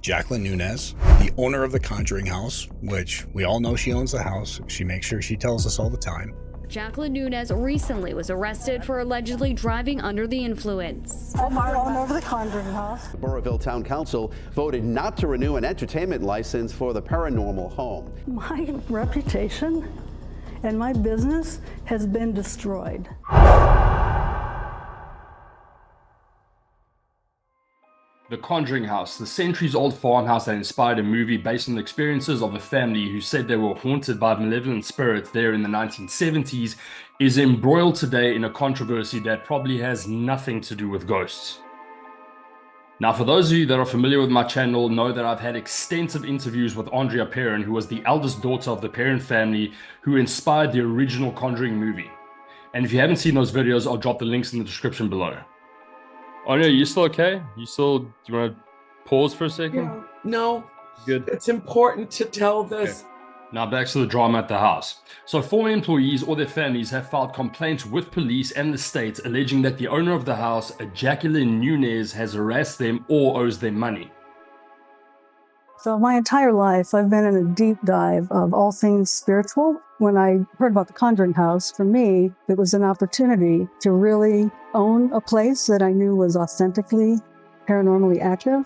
Jacqueline Nuñez, the owner of the Conjuring House, which we all know she owns the house. She makes sure she tells us all the time. Jacqueline Nuñez recently was arrested for allegedly driving under the influence. I'm the owner of the Conjuring House. The Burrillville Town Council voted not to renew an entertainment license for the paranormal home. My reputation and my business has been destroyed. The Conjuring House, the centuries-old farmhouse that inspired a movie based on the experiences of a family who said they were haunted by malevolent spirits there in the 1970s, is embroiled today in a controversy that probably has nothing to do with ghosts. Now, for those of you that are familiar with my channel, know that I've had extensive interviews with Andrea Perron, who was the eldest daughter of the Perron family, who inspired the original Conjuring movie. And if you haven't seen those videos, I'll drop the links in the description below. Andrea, you still okay? Do you want to pause for a second? Yeah. No. Good. It's important to tell this. Okay. Now back to the drama at the house. So former employees or their families have filed complaints with police and the state alleging that the owner of the house, Jacqueline Nuñez, has harassed them or owes them money. So my entire life, I've been in a deep dive of all things spiritual. When I heard about the Conjuring House, for me, it was an opportunity to really own a place that I knew was authentically paranormally active.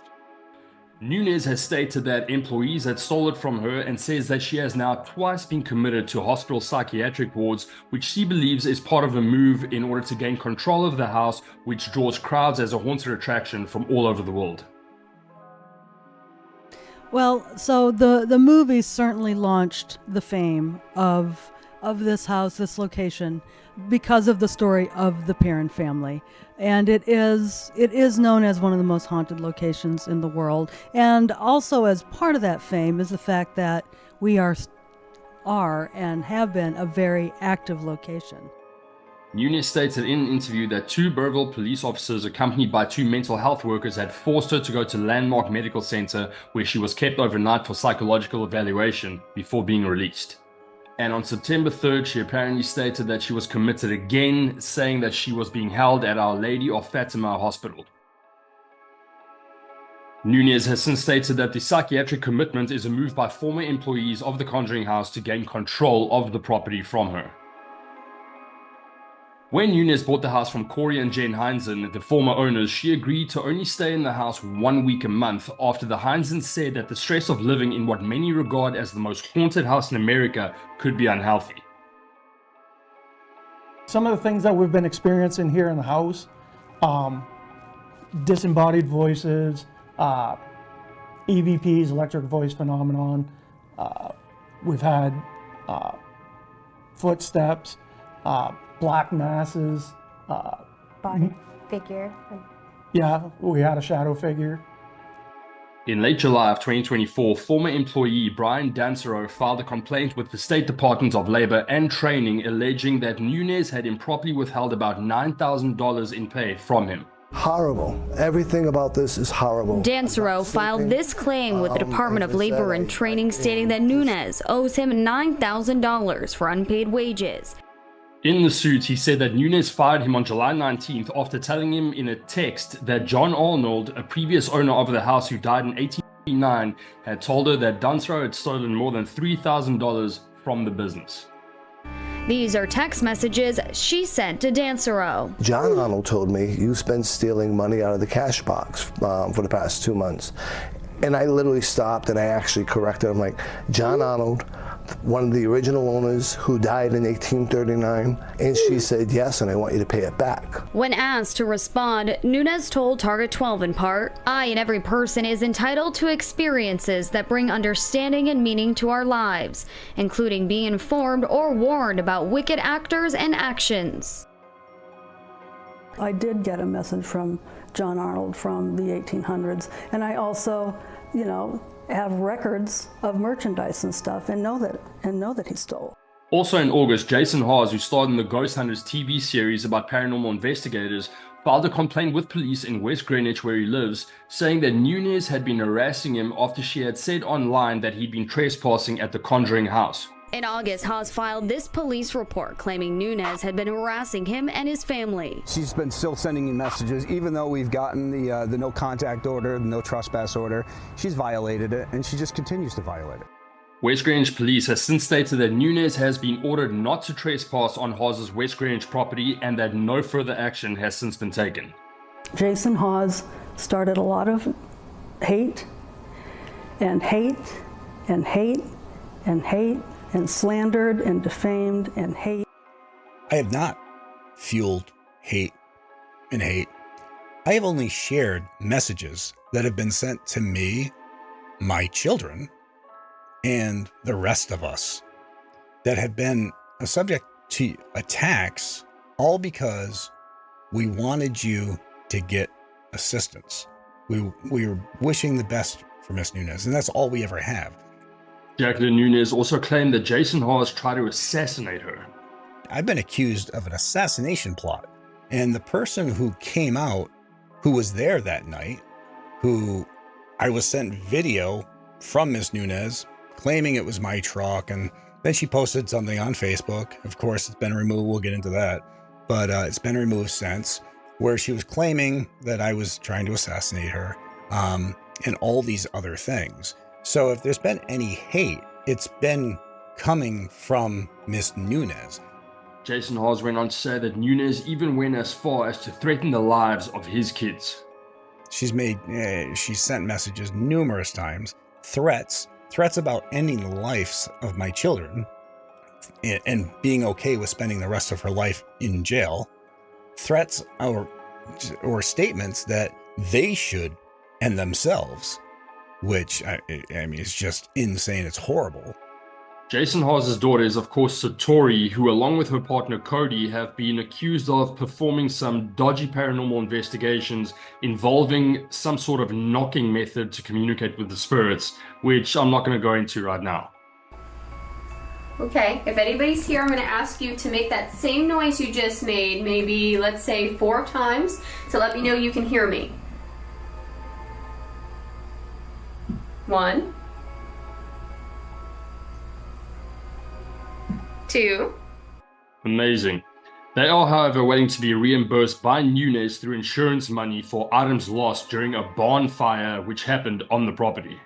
Nuñez has stated that employees had stole it from her and says that she has now twice been committed to hospital psychiatric wards, which she believes is part of a move in order to gain control of the house, which draws crowds as a haunted attraction from all over the world. Well, so the movie certainly launched the fame of this house, this location, because of the story of the Perron family. And it is known as one of the most haunted locations in the world. And also as part of that fame is the fact that we are and have been a very active location. Nuñez stated in an interview that 2 Burrillville police officers accompanied by 2 mental health workers had forced her to go to Landmark Medical Center, where she was kept overnight for psychological evaluation before being released. And on September 3rd, she apparently stated that she was committed again, saying that she was being held at Our Lady of Fatima Hospital. Nuñez has since stated that the psychiatric commitment is a move by former employees of the Conjuring House to gain control of the property from her. When Nuñez bought the house from Corey and Jen Heinzen, the former owners, she agreed to only stay in the house 1 week a month after the Heinzens said that the stress of living in what many regard as the most haunted house in America could be unhealthy. Some of the things that we've been experiencing here in the house, disembodied voices, EVPs, electric voice phenomenon, we've had footsteps, black masses. Body figure. Yeah, we had a shadow figure. In late July of 2024, former employee Brian Dansereau filed a complaint with the State Department of Labor and Training alleging that Nuñez had improperly withheld about $9,000 in pay from him. Horrible. Everything about this is horrible. Dansereau filed this claim with the Department of Labor and Training stating that Nuñez owes him $9,000 for unpaid wages. In the suit, he said that Nuñez fired him on July 19th after telling him in a text that John Arnold, a previous owner of the house who died in 1889, had told her that Dansereau had stolen more than $3,000 from the business. These are text messages she sent to Dansereau. John Arnold told me, you've been stealing money out of the cash box for the past 2 months. And I literally stopped and I actually corrected him, like, John Arnold, one of the original owners who died in 1839, and she said yes, and I want you to pay it back. When asked to respond, Nuñez told Target 12 in part, "I and every person is entitled to experiences that bring understanding and meaning to our lives, including being informed or warned about wicked actors and actions." I did get a message from John Arnold from the 1800s, and I also, have records of merchandise and stuff, and know that he stole. Also in August, Jason Hawes, who starred in the Ghost Hunters TV series about paranormal investigators, filed a complaint with police in West Greenwich where he lives, saying that Nuñez had been harassing him after she had said online that he'd been trespassing at the Conjuring House. In August, Hawes filed this police report claiming Nuñez had been harassing him and his family. She's been still sending me messages, even though we've gotten the no contact order, the no trespass order. She's violated it, and she just continues to violate it. West Grange police has since stated that Nuñez has been ordered not to trespass on Hawes' West Grange property and that no further action has since been taken. Jason Hawes started a lot of hate and hate and hate and hate and slandered and defamed and hate. I have not fueled hate and hate. I have only shared messages that have been sent to me, my children, and the rest of us that have been subject to attacks, all because we wanted you to get assistance. We were wishing the best for Miss Nuñez, and that's all we ever have. Jacqueline Nuñez also claimed that Jason Hawes tried to assassinate her. I've been accused of an assassination plot, and the person who came out, who was there that night, who I was sent video from Miss Nuñez claiming it was my truck, and then she posted something on Facebook. Of course, it's been removed. We'll get into that, but it's been removed since, where she was claiming that I was trying to assassinate her, and all these other things. So if there's been any hate, it's been coming from Miss Nuñez. Jason Hawes went on to say that Nuñez even went as far as to threaten the lives of his kids. She's sent messages numerous times, threats about ending the lives of my children and being okay with spending the rest of her life in jail. Threats or statements that they should end themselves, which I mean, is just insane. It's horrible. Jason Hawes' daughter is, of course, Satori, who, along with her partner Cody, have been accused of performing some dodgy paranormal investigations involving some sort of knocking method to communicate with the spirits, which I'm not going to go into right now. Okay, if anybody's here, I'm going to ask you to make that same noise you just made, maybe, let's say, 4 times, to let me know you can hear me. 1, 2. Amazing. They are, however, waiting to be reimbursed by Nuñez through insurance money for items lost during a barn fire which happened on the property.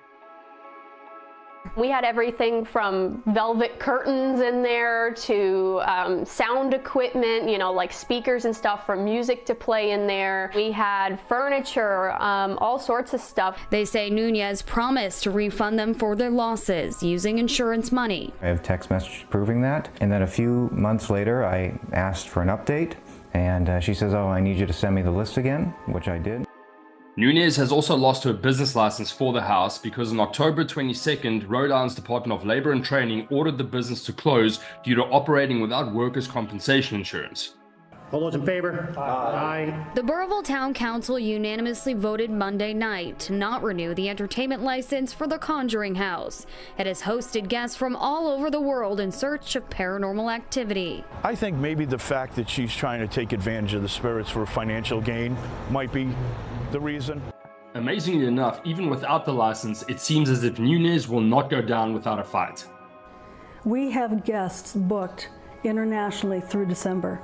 We had everything from velvet curtains in there to sound equipment, you know, like speakers and stuff for music to play in there. We had furniture, all sorts of stuff. They say Nuñez promised to refund them for their losses using insurance money. I have text messages proving that. And then a few months later, I asked for an update. And she says, oh, I need you to send me the list again, which I did. Nuñez has also lost her business license for the house because on October 22nd, Rhode Island's Department of Labor and Training ordered the business to close due to operating without workers' compensation insurance. All those in favor? Aye. The Burrillville Town Council unanimously voted Monday night to not renew the entertainment license for the Conjuring House. It has hosted guests from all over the world in search of paranormal activity. I think maybe the fact that she's trying to take advantage of the spirits for financial gain might be the reason. Amazingly enough, even without the license, it seems as if Nuñez will not go down without a fight. We have guests booked internationally through December.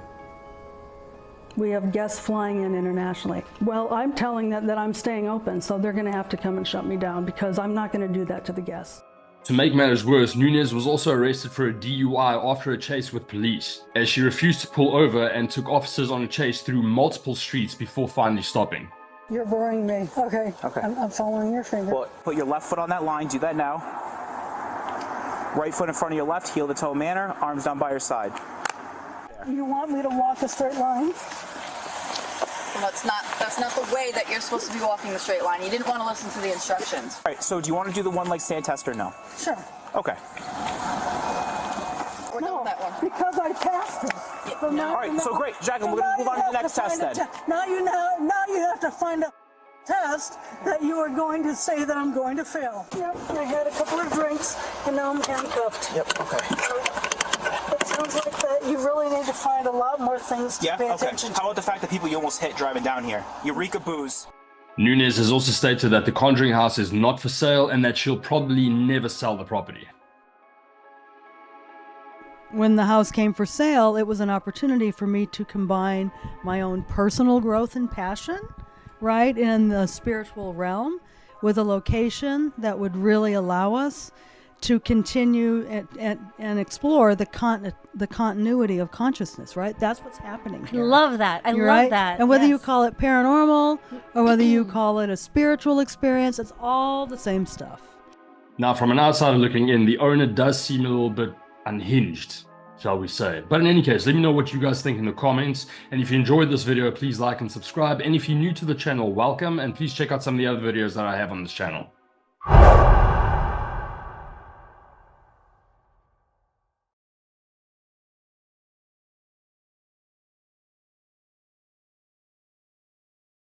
We have guests flying in internationally. Well, I'm telling them that I'm staying open, so they're going to have to come and shut me down because I'm not going to do that to the guests. To make matters worse, Nuñez was also arrested for a DUI after a chase with police, as she refused to pull over and took officers on a chase through multiple streets before finally stopping. You're boring me. Okay. I'm following your finger. Well, put your left foot on that line. Do that now. Right foot in front of your left, heel to toe manner, arms down by your side. You want me to walk a straight line? Well, that's not the way that you're supposed to be walking the straight line. You didn't want to listen to the instructions. All right, so do you want to do the one leg stand test or no? Sure. Okay. We're done with that one. Because I passed it. Yeah, So no. All right, so great. Jacqueline, we're going to move on to the next test then. Now you have to find a test that you are going to say that I'm going to fail. Yep, I had a couple of drinks and now I'm handcuffed. Yep, okay. It sounds like that you really need to find a lot more things to pay attention to. How about the fact that people you almost hit driving down here? Eureka booze. Nuñez has also stated that the Conjuring House is not for sale and that she'll probably never sell the property. when the house came for sale, it was an opportunity for me to combine my own personal growth and passion, right, in the spiritual realm, with a location that would really allow us to continue and explore the continuity of consciousness, right? That's what's happening here. I love that. I love that. And whether you Yes. call it paranormal or whether you call it a spiritual experience, it's all the same stuff. Now, from an outsider looking in, the owner does seem a little bit unhinged, shall we say. But in any case, let me know what you guys think in the comments. And if you enjoyed this video, please like and subscribe. And if you're new to the channel, welcome. And please check out some of the other videos that I have on this channel.